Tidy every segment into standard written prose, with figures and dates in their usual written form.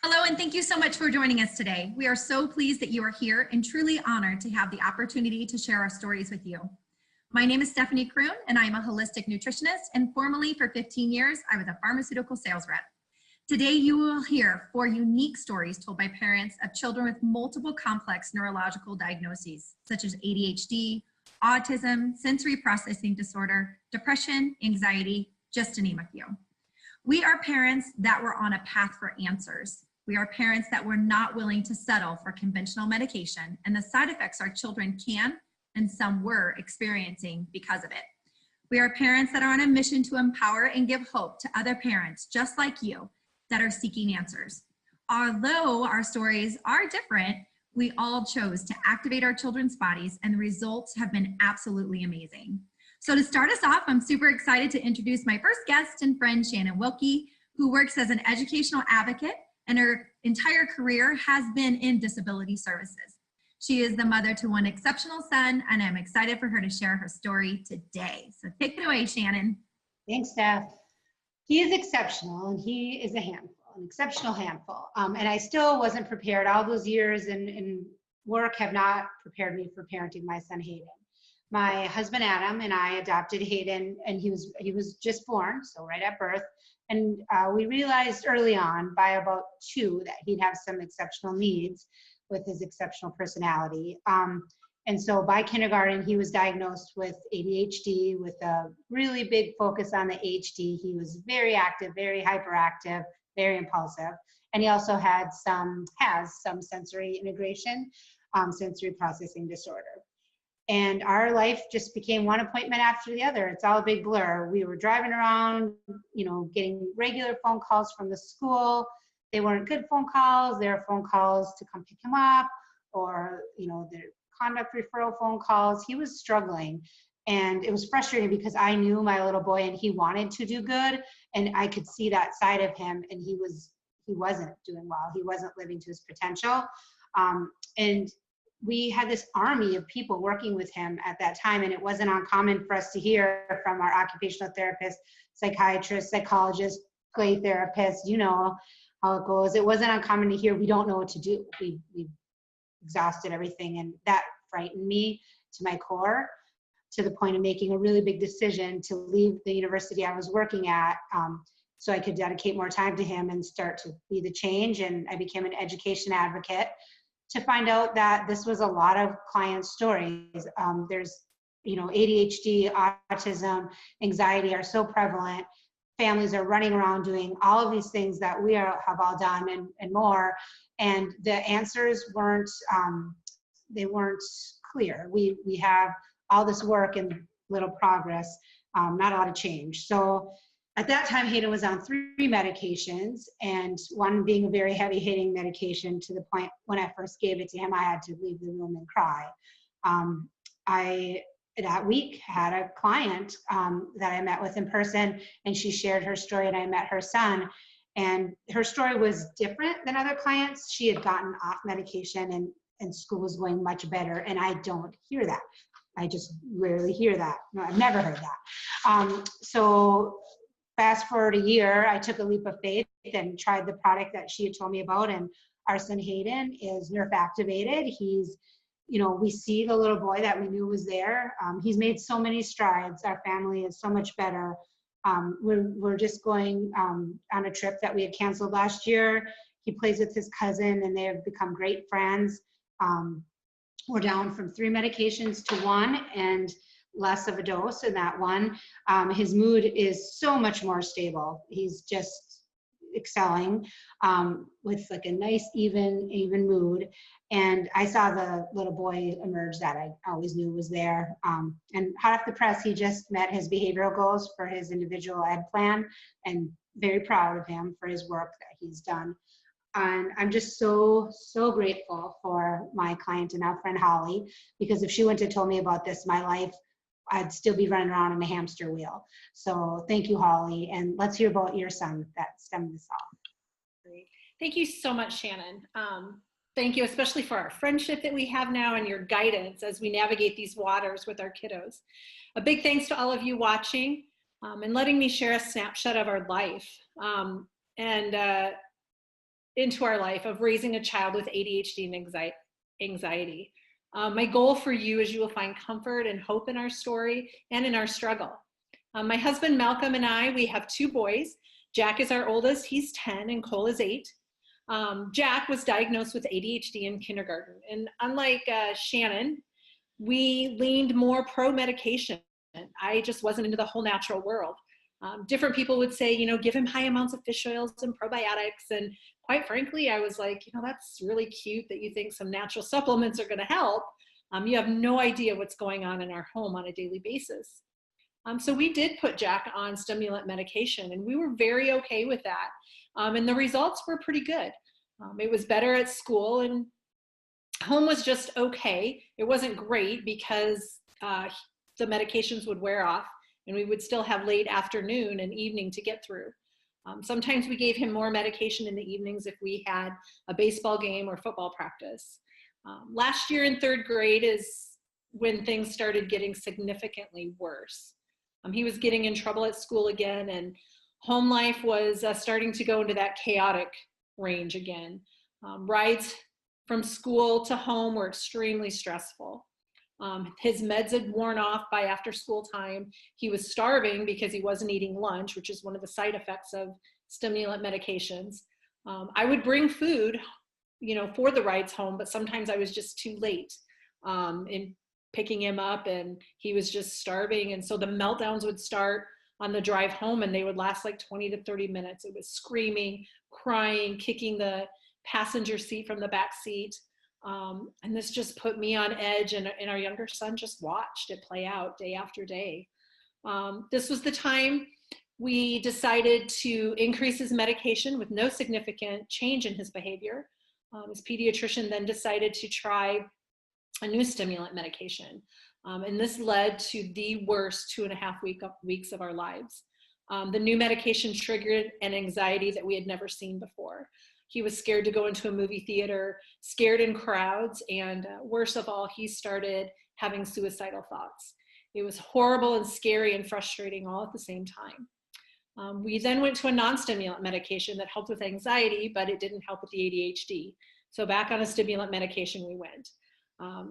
Hello, and thank you so much for joining us today. We are so pleased that you are here and truly honored to have the opportunity to share our stories with you. My name is Stephanie Kroon, and I am a holistic nutritionist, and formerly for 15 years, I was a pharmaceutical sales rep. Today, you will hear 4 unique stories told by parents of children with multiple complex neurological diagnoses, such as ADHD, autism, sensory processing disorder, depression, anxiety, just to name a few. We are parents that were on a path for answers. We are parents that were not willing to settle for conventional medication and the side effects our children can and some were experiencing because of it. We are parents that are on a mission to empower and give hope to other parents just like you that are seeking answers. Although our stories are different, we all chose to activate our children's bodies, and the results have been absolutely amazing. So to start us off, I'm super excited to introduce my first guest and friend, Shannon Wilkie, who works as an educational advocate, and her entire career has been in disability services. She is the mother to one exceptional son, and I'm excited for her to share her story today. So take it away, Shannon. Thanks, Steph. He is exceptional, and he is a handful, an exceptional handful. And I still wasn't prepared. All those years in work have not prepared me for parenting my son, Hayden. My husband, Adam, and I adopted Hayden, and he was just born, so right at birth. And we realized early on, by about 2, that he'd have some exceptional needs with his exceptional personality. And so by kindergarten, he was diagnosed with ADHD with a really big focus on the HD. He was very active, very hyperactive, very impulsive. And he also has some sensory integration, sensory processing disorder. And our life just became one appointment after the other. It's all a big blur. We were driving around, getting regular phone calls from the school. They weren't good phone calls. They were phone calls to come pick him up, or, their conduct referral phone calls. He was struggling. And it was frustrating because I knew my little boy and he wanted to do good. And I could see that side of him, and he wasn't doing well. He wasn't living to his potential. And we had this army of people working with him at that time, and it wasn't uncommon for us to hear from our occupational therapists, psychiatrists, psychologists, play therapists, how it goes. It wasn't uncommon to hear, we don't know what to do. We've exhausted everything, and that frightened me to my core, to the point of making a really big decision to leave the university I was working at, so I could dedicate more time to him and start to be the change. And I became an education advocate to find out that this was a lot of client stories. There's, ADHD, autism, anxiety are so prevalent. Families are running around doing all of these things that we have all done and more. And the answers weren't clear. We have all this work and little progress, not a lot of change. So at that time, Hayden was on 3 medications, and one being a very heavy-hitting medication, to the point when I first gave it to him, I had to leave the room and cry. I, that week, had a client that I met with in person, and she shared her story, and I met her son. And her story was different than other clients. She had gotten off medication, and school was going much better, and I don't hear that. I just rarely hear that. No, I've never heard that. So fast forward a year, I took a leap of faith and tried the product that she had told me about, and our son Hayden is nerve activated. He's, we see the little boy that we knew was there. He's made so many strides. Our family is so much better. We're just going on a trip that we had canceled last year. He plays with his cousin, and they have become great friends. We're down from 3 medications to 1, and less of a dose in that one. His mood is so much more stable. He's just excelling with like a nice, even mood. And I saw the little boy emerge that I always knew was there. And hot off the press, he just met his behavioral goals for his individual ed plan, and very proud of him for his work that he's done. And I'm just so grateful for my client and now friend Holly, because if she wouldn't have told me about this, my life, I'd still be running around in a hamster wheel. So thank you, Holly. And let's hear about your son that stemmed this off. Great. Thank you so much, Shannon. Thank you, especially for our friendship that we have now and your guidance as we navigate these waters with our kiddos. A big thanks to all of you watching and letting me share a snapshot of our life. into our life of raising a child with ADHD and anxiety. My goal for you is you will find comfort and hope in our story and in our struggle. My husband Malcolm and I, we have 2 boys. Jack is our oldest, he's 10, and Cole is 8. Jack was diagnosed with ADHD in kindergarten, and unlike Shannon, we leaned more pro-medication. I just wasn't into the whole natural world. Different people would say, you know, give him high amounts of fish oils and probiotics, and quite frankly, I was like, you know, that's really cute that you think some natural supplements are going to help. You have no idea what's going on in our home on a daily basis. So we did put Jack on stimulant medication, and we were very okay with that. And the results were pretty good. It was better at school, and home was just okay. It wasn't great because the medications would wear off, and we would still have late afternoon and evening to get through. Sometimes we gave him more medication in the evenings if we had a baseball game or football practice. Last year in 3rd grade is when things started getting significantly worse. He was getting in trouble at school again, and home life was starting to go into that chaotic range again. Rides from school to home were extremely stressful. His meds had worn off by after school time. He was starving because he wasn't eating lunch, which is one of the side effects of stimulant medications. I would bring food, you know, for the rides home, but sometimes I was just too late in picking him up, and he was just starving. And so the meltdowns would start on the drive home, and they would last like 20 to 30 minutes. It was screaming, crying, kicking the passenger seat from the back seat. And this just put me on edge, and our younger son just watched it play out day after day. This was the time we decided to increase his medication with no significant change in his behavior. His pediatrician then decided to try a new stimulant medication. And this led to the worst 2.5 weeks of our lives. The new medication triggered an anxiety that we had never seen before. He was scared to go into a movie theater, scared in crowds, and worst of all, he started having suicidal thoughts. It was horrible and scary and frustrating all at the same time. We then went to a non-stimulant medication that helped with anxiety, but it didn't help with the ADHD. So back on a stimulant medication we went.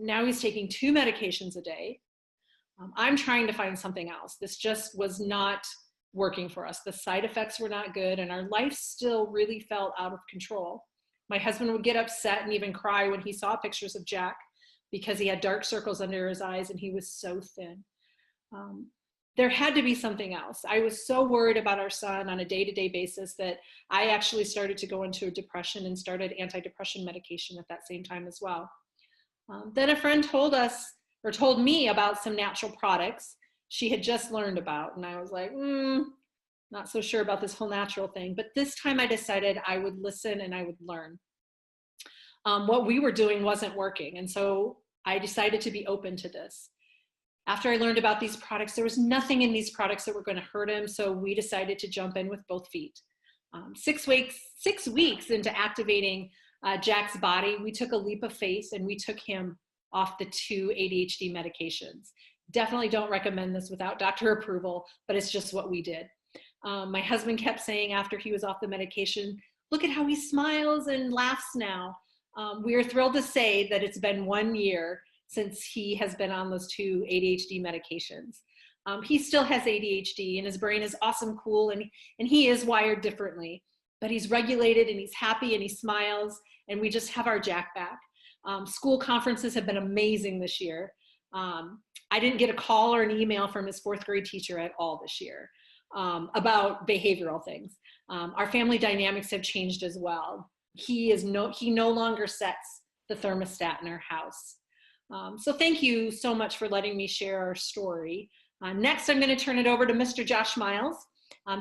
Now he's taking 2 medications a day. I'm trying to find something else. This just was not working for us. The side effects were not good, and our life still really felt out of control. My husband would get upset and even cry when he saw pictures of Jack because he had dark circles under his eyes and he was so thin. There had to be something else. I was so worried about our son on a day-to-day basis that I actually started to go into a depression and started antidepressant medication at that same time as well. Then a friend told me about some natural products she had just learned about, and I was like, not so sure about this whole natural thing. But this time I decided I would listen and I would learn. What we were doing wasn't working, and so I decided to be open to this. After I learned about these products, there was nothing in these products that were going to hurt him, so we decided to jump in with both feet. 6 weeks into activating Jack's body, we took a leap of faith and we took him off the 2 ADHD medications. Definitely don't recommend this without doctor approval, but it's just what we did. My husband kept saying after he was off the medication, look at how he smiles and laughs now. We are thrilled to say that it's been 1 year since he has been on those 2 ADHD medications. He still has ADHD and his brain is awesome, cool, and he is wired differently, but he's regulated and he's happy and he smiles, and we just have our Jack back. School conferences have been amazing this year. I didn't get a call or an email from his 4th grade teacher at all this year about behavioral things. Our family dynamics have changed as well. He no longer sets the thermostat in our house. So thank you so much for letting me share our story. Next, I'm going to turn it over to Mr. Josh Miles.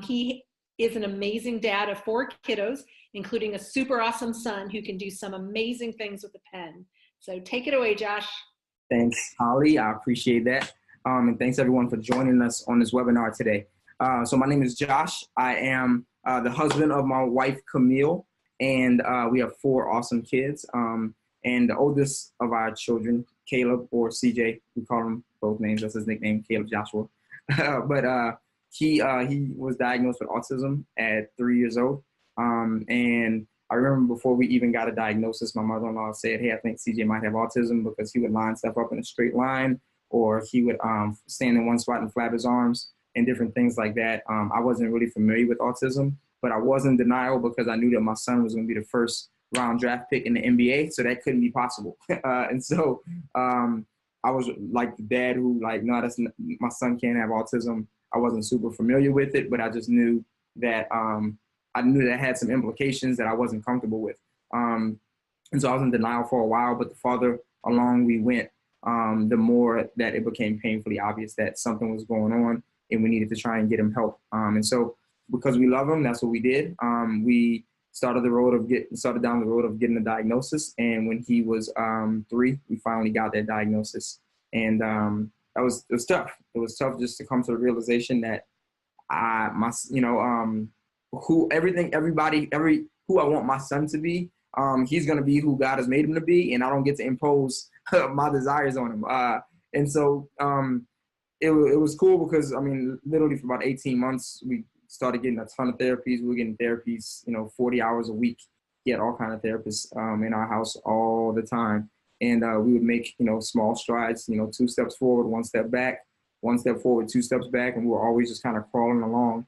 He is an amazing dad of 4 kiddos, including a super awesome son who can do some amazing things with a pen. So take it away, Josh. Thanks, Holly. I appreciate that. And thanks everyone for joining us on this webinar today. So my name is Josh. I am the husband of my wife, Camille, and we have 4 awesome kids. And the oldest of our children, Caleb, or CJ, we call him both names. That's his nickname, Caleb Joshua. But he was diagnosed with autism at 3 years old. And I remember before we even got a diagnosis, my mother-in-law said, hey, I think CJ might have autism, because he would line stuff up in a straight line, or he would stand in one spot and flap his arms and different things like that. I wasn't really familiar with autism, but I was in denial because I knew that my son was going to be the first round draft pick in the NBA, so that couldn't be possible. And so I was like the dad who like, no, my son can't have autism. I wasn't super familiar with it, but I just knew that that had some implications that I wasn't comfortable with. And so I was in denial for a while, but the farther along we went, the more that it became painfully obvious that something was going on and we needed to try and get him help. And so because we love him, that's what we did. We started down the road of getting a diagnosis. And when he was 3, we finally got that diagnosis. And it was tough. It was tough just to come to the realization that who I want my son to be, he's going to be who God has made him to be, and I don't get to impose my desires on him. And so it was cool because, literally for about 18 months, we started getting a ton of therapies. We were getting therapies, 40 hours a week. He had all kinds of therapists in our house all the time. And we would make, small strides, 2 steps forward, 1 step back, 1 step forward, 2 steps back. And we were always just kind of crawling along.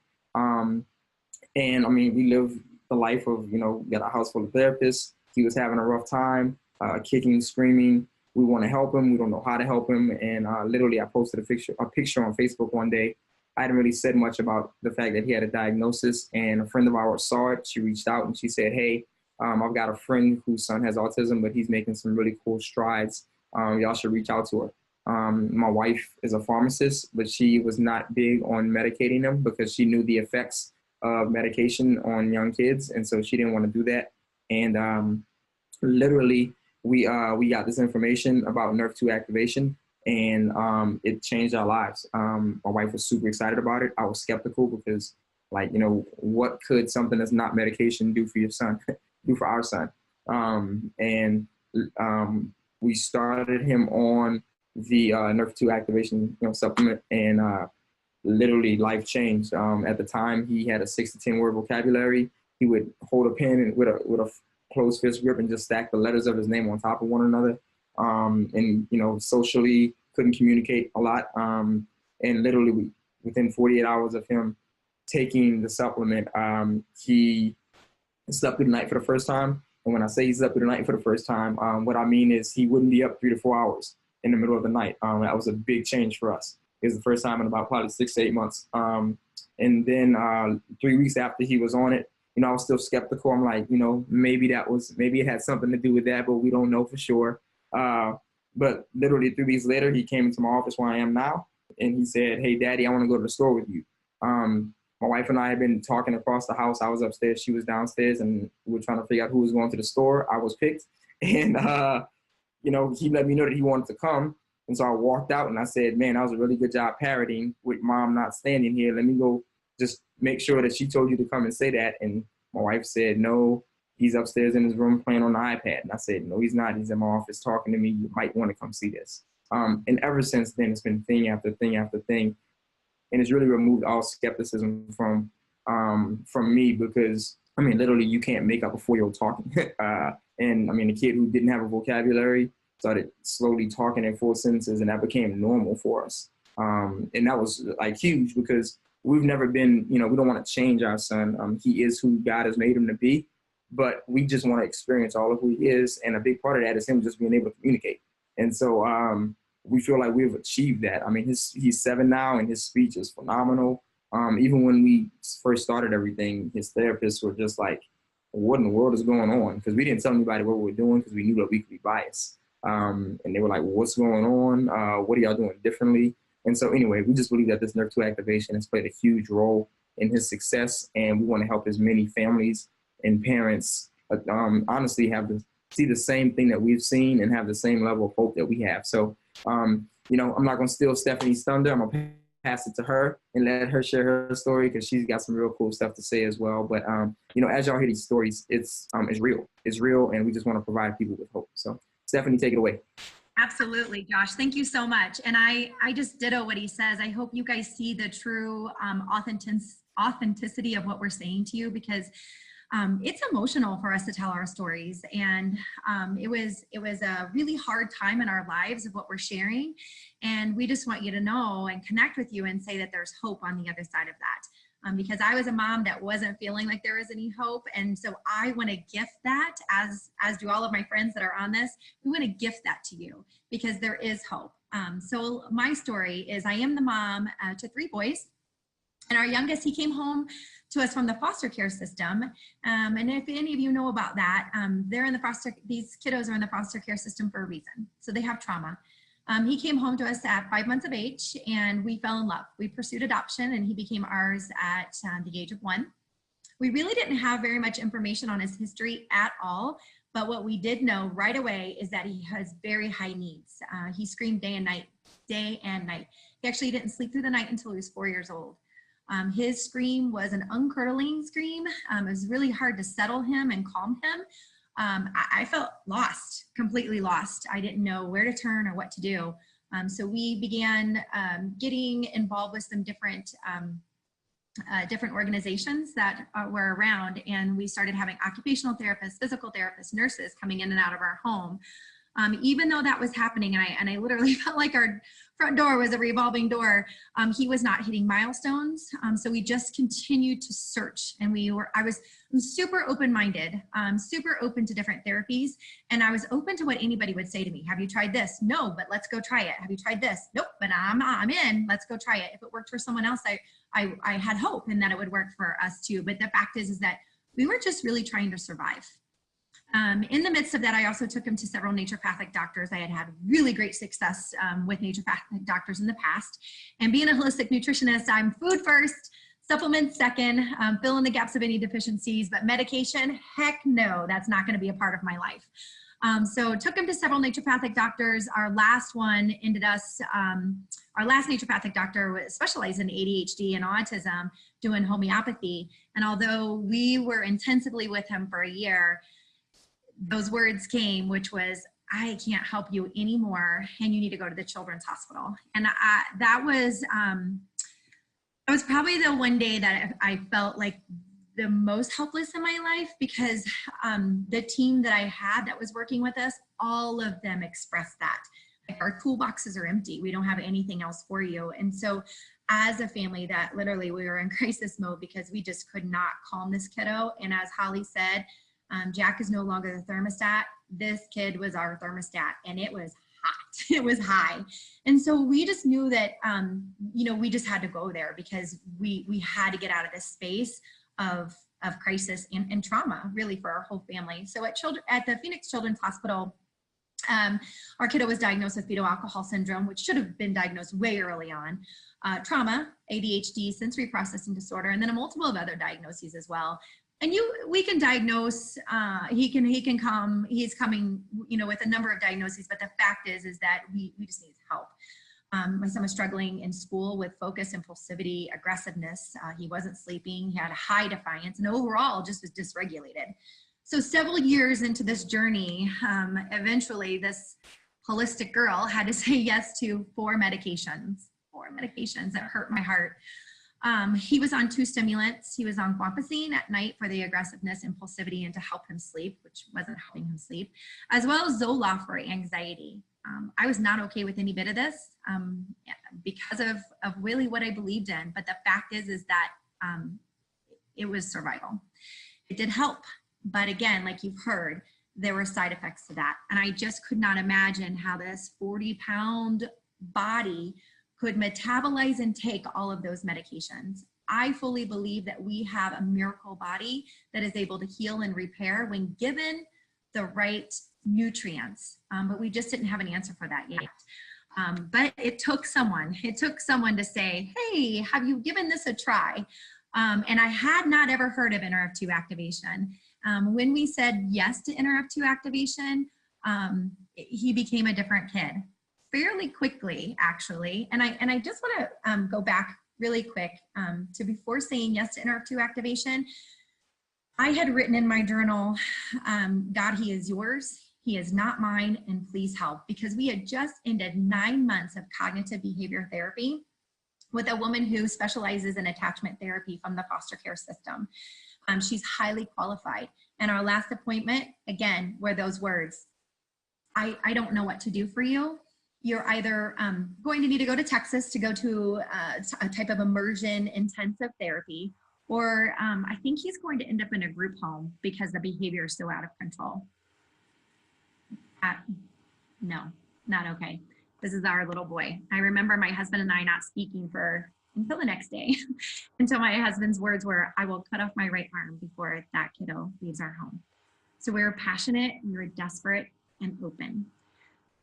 We lived the life of, got a house full of therapists. He was having a rough time, kicking, screaming. We want to help him. We don't know how to help him. And literally I posted a picture on Facebook one day. I hadn't really said much about the fact that he had a diagnosis, and a friend of ours saw it. She reached out and she said, hey, I've got a friend whose son has autism, but he's making some really cool strides. Y'all should reach out to her. My wife is a pharmacist, but she was not big on medicating them because she knew the effects of medication on young kids. And so she didn't want to do that. And literally we got this information about NRF2 activation, and it changed our lives. My wife was super excited about it. I was skeptical because what could something that's not medication do for your son, do for our son? We started him on the NRF2 activation supplement, and literally life changed. At the time, he had a 6 to 10 word vocabulary. He would hold a pen with a closed fist grip and just stack the letters of his name on top of one another. Socially couldn't communicate a lot. And literally within 48 hours of him taking the supplement, he slept through the night for the first time. And when I say he slept through the night for the first time, what I mean is he wouldn't be up 3 to 4 hours in the middle of the night. That was a big change for us. It was the first time in about probably 6 to 8 months. And then 3 weeks after he was on it, I was still skeptical. I'm like, maybe it had something to do with that, but we don't know for sure. But literally 3 weeks later, he came into my office where I am now, and he said, hey, Daddy, I want to go to the store with you. My wife and I had been talking across the house. I was upstairs, she was downstairs, and we were trying to figure out who was going to the store. I was picked. And, he let me know that he wanted to come. And so I walked out and I said, man, that was a really good job parroting with Mom not standing here. Let me go just make sure that she told you to come and say that. And my wife said, no, he's upstairs in his room playing on the iPad. And I said, no, he's not. He's in my office talking to me. You might want to come see this. And ever since then, it's been thing after thing after thing. And it's really removed all skepticism from me because, literally you can't make up a 4-year-old talking. The kid who didn't have a vocabulary started slowly talking in full sentences, and that became normal for us. And that was huge because we've never been, we don't want to change our son. He is who God has made him to be, but we just want to experience all of who he is. And a big part of that is him just being able to communicate. And so we feel like we've achieved that. He's 7 now, and his speech is phenomenal. Even when we first started everything, his therapists were just like, what in the world is going on? Because we didn't tell anybody what we were doing because we knew that we could be biased. And they were like, what's going on? What are y'all doing differently? And so anyway, we just believe that this NRF2 activation has played a huge role in his success. And we want to help as many families and parents honestly see the same thing that we've seen and have the same level of hope that we have. So, I'm not going to steal Stephanie's thunder. I'm going to pass it to her and let her share her story because she's got some real cool stuff to say as well. But, as y'all hear these stories, it's real. It's real, and we just want to provide people with hope. So, Stephanie, take it away. Absolutely, Josh. Thank you so much. And I just ditto what he says. I hope you guys see the true authenticity of what we're saying to you, because it's emotional for us to tell our stories. And it was a really hard time in our lives of what we're sharing. And we just want you to know and connect with you and say that there's hope on the other side of that. Because I was a mom that wasn't feeling like there was any hope. And so I want to gift that, as do all of my friends that are on this. We want to gift that to you because there is hope. So my story is I am the mom to 3 boys. And our youngest, he came home to us from the foster care system. And if any of you know about that, these kiddos are in the foster care system for a reason. So they have trauma. He came home to us at 5 months of age and we fell in love. We pursued adoption and he became ours at the age of 1. We really didn't have very much information on his history at all. But what we did know right away is that he has very high needs. He screamed day and night. He actually didn't sleep through the night until he was 4 years old. His scream was an uncurdling scream. It was really hard to settle him and calm him. I felt lost, completely lost. I didn't know where to turn or what to do. So we began getting involved with some different organizations that were around, and we started having occupational therapists, physical therapists, nurses coming in and out of our home. Even though that was happening, and I literally felt like our front door was a revolving door, he was not hitting milestones. So we just continued to search, and I'm super open-minded, super open to different therapies, and I was open to what anybody would say to me. Have you tried this? No, but let's go try it. Have you tried this? Nope, but I'm in. Let's go try it. If it worked for someone else, I had hope and that it would work for us too. But the fact is that we were just really trying to survive. In the midst of that, I also took him to several naturopathic doctors. I had really great success with naturopathic doctors in the past. And being a holistic nutritionist, I'm food first, supplements second, fill in the gaps of any deficiencies, but medication, heck no, that's not going to be a part of my life. So took him to several naturopathic doctors. Our last one our last naturopathic doctor specialized in ADHD and autism, doing homeopathy. And although we were intensively with him for a year, those words came, which was, I can't help you anymore, and you need to go to the children's hospital. And that was probably the one day that I felt like the most helpless in my life, because the team that I had that was working with us, all of them expressed that. Like, our toolboxes are empty. We don't have anything else for you. And so as a family, that literally we were in crisis mode because we just could not calm this kiddo. And as Holly said, Jack is no longer the thermostat. This kid was our thermostat, and it was hot. It was high. And so we just knew that, we just had to go there because we had to get out of this space of crisis and trauma, really, for our whole family. So at the Phoenix Children's Hospital, our kiddo was diagnosed with fetal alcohol syndrome, which should have been diagnosed way early on. Trauma, ADHD, sensory processing disorder, and then a multiple of other diagnoses as well. And we can diagnose, he's coming, with a number of diagnoses, but the fact is that we just need help. My son was struggling in school with focus, impulsivity, aggressiveness. He wasn't sleeping. He had high defiance, and overall just was dysregulated. So several years into this journey, eventually this holistic girl had to say yes to 4 medications that hurt my heart. He was on 2 stimulants. He was on guanfacine at night for the aggressiveness, impulsivity, and to help him sleep, which wasn't helping him sleep, as well as Zoloft for anxiety. I was not okay with any bit of this because of really what I believed in. But the fact is that it was survival. It did help. But again, like you've heard, there were side effects to that. And I just could not imagine how this 40-pound body could metabolize and take all of those medications. I fully believe that we have a miracle body that is able to heal and repair when given the right nutrients, but we just didn't have an answer for that yet. But it took someone to say, hey, have you given this a try? And I had not ever heard of NRF2 activation. When we said yes to NRF2 activation, he became a different kid fairly quickly, actually. And I just want to go back really quick to before saying yes to NRF2 activation. I had written in my journal, God, he is yours. He is not mine, and please help, because we had just ended 9 months of cognitive behavior therapy with a woman who specializes in attachment therapy from the foster care system. She's highly qualified. And our last appointment, again, were those words, I don't know what to do for you. You're either going to need to go to Texas to go to a type of immersion intensive therapy, or I think he's going to end up in a group home because the behavior is so out of control. No, not okay. This is our little boy. I remember my husband and I not speaking until the next day, until my husband's words were, I will cut off my right arm before that kiddo leaves our home. So we were passionate, we were desperate and open.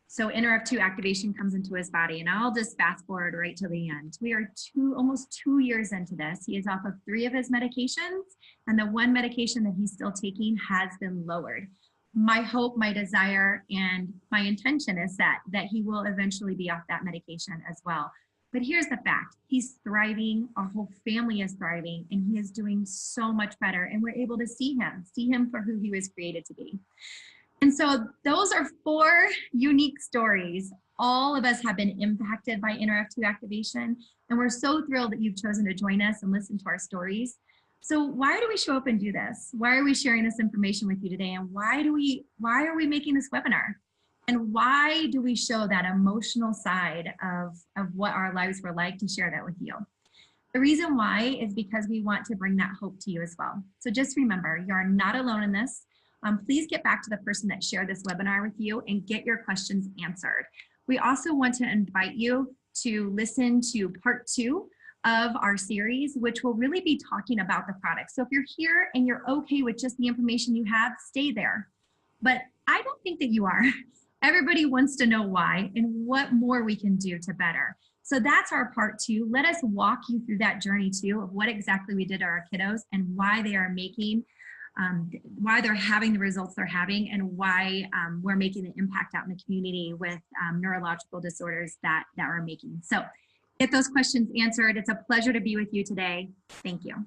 So NRF2 activation comes into his body, and I'll just fast forward right to the end. We are almost 2 years into this. He is off of 3 of his medications, and the 1 medication that he's still taking has been lowered. My hope, my desire, and my intention is that he will eventually be off that medication as well. But here's the fact, he's thriving, our whole family is thriving, and he is doing so much better, and we're able to see him for who he was created to be. And so those are 4 unique stories. All of us have been impacted by NRF2 activation, and we're so thrilled that you've chosen to join us and listen to our stories. So why do we show up and do this? Why are we sharing this information with you today? And why are we making this webinar? And why do we show that emotional side of what our lives were like to share that with you? The reason why is because we want to bring that hope to you as well. So just remember, you're not alone in this. Please get back to the person that shared this webinar with you and get your questions answered. We also want to invite you to listen to part 2 of our series, which will really be talking about the product. So if you're here and you're okay with just the information you have, stay there. But I don't think that you are. Everybody wants to know why and what more we can do to better. So that's our part 2. Let us walk you through that journey too of what exactly we did to our kiddos and why they are making, why they're having the results they're having, and why we're making an impact out in the community with neurological disorders that we're making. So get those questions answered. It's a pleasure to be with you today. Thank you.